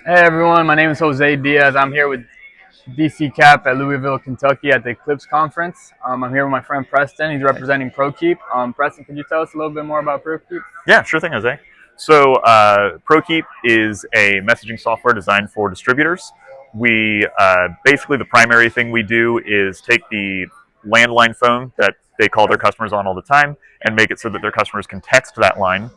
Hey everyone, my name is Jose Diaz. I'm here with DCKAP at Louisville, Kentucky at the Eclipse Conference. I'm here with my friend Preston. He's representing ProKeep. Preston, could you tell us a little bit more about ProKeep? Yeah, sure thing, Jose. So ProKeep is a messaging software designed for distributors. We basically, the primary thing we do is take the landline phone that they call their customers on all the time and make it so that their customers can text that line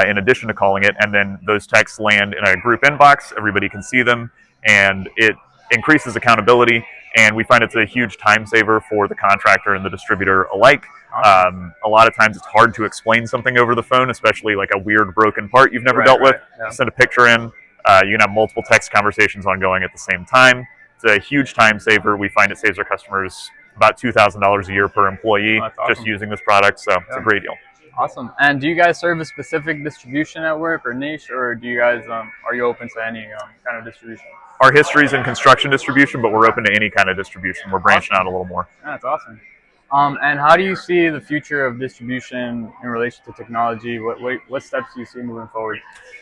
in addition to calling it, and then those texts land in a group inbox. Everybody can see them, and it increases accountability, and we find it's a huge time saver for the contractor and the distributor alike. A lot of times it's hard to explain something over the phone, especially like a weird broken part you've never dealt with. Yeah. Send a picture in. You can have multiple text conversations ongoing at the same time. It's a huge time saver. We find it saves our customers about $2,000 a year per employee just using this product, so it's a great deal. Awesome. And do you guys serve a specific distribution network or niche, or do you guys are you open to any kind of distribution? Our history is in construction distribution, but we're open to any kind of distribution. We're branching out a little more. That's awesome. And how do you see the future of distribution in relation to technology? What steps do you see moving forward?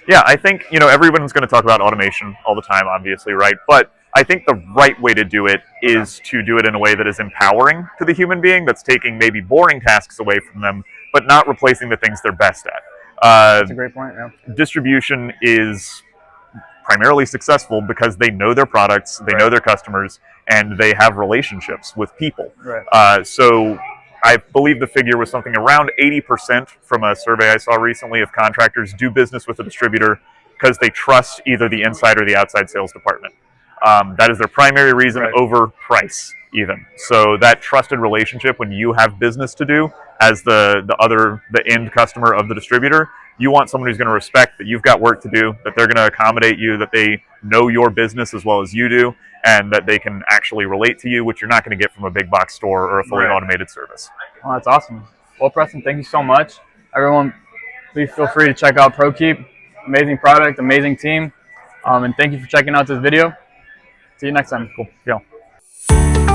Yeah, I think, everyone's going to talk about automation all the time, obviously, right? But I think the right way to do it is to do it in a way that is empowering to the human being, that's taking maybe boring tasks away from them, but not replacing the things they're best at. That's a great point, yeah. Distribution is primarily successful because they know their products, they know their customers, and they have relationships with people. So I believe the figure was something around 80% from a survey I saw recently of contractors do business with a distributor because they trust either the inside or the outside sales department. That is their primary reason over price even. So that trusted relationship, when you have business to do as the end customer of the distributor, you want someone who's going to respect that you've got work to do, that they're going to accommodate you, that they know your business as well as you do, and that they can actually relate to you, which you're not going to get from a big box store or a fully automated service. Well, that's awesome. Well, Preston, thank you so much. Everyone, please feel free to check out ProKeep. Amazing product, amazing team. And thank you for checking out this video. See you next time. Cool. Yeah.